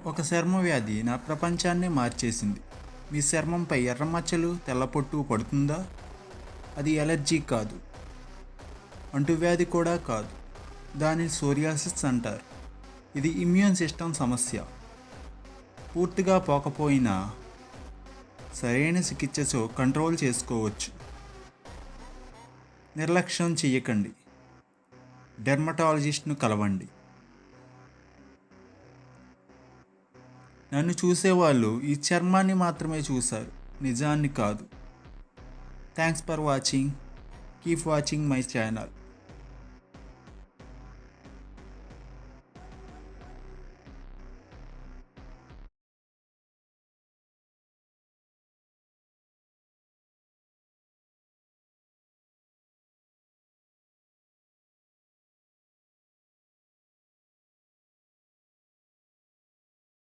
ఒక చర్మ వ్యాధి నా ప్రపంచాన్నే మార్చేసింది. మీ చర్మంపై ఎర్రమచ్చలు, తెల్లపొట్టు పడుతుందా? అది ఎలర్జీ కాదు, అంటువ్యాధి కూడా కాదు. దానిని సోరియాసిస్ అంటారు. ఇది ఇమ్యూన్ సిస్టమ్ సమస్య. పూర్తిగా పోకపోయినా సరైన చికిత్సతో కంట్రోల్ చేసుకోవచ్చు. నిర్లక్ష్యం చెయ్యకండి. డెర్మటాలజిస్ట్ను కలవండి. నన్ను చూసేవాళ్ళు ఈ చర్మాన్ని మాత్రమే చూశారు, నిజాన్ని కాదు. Thanks for watching. Keep watching my channel.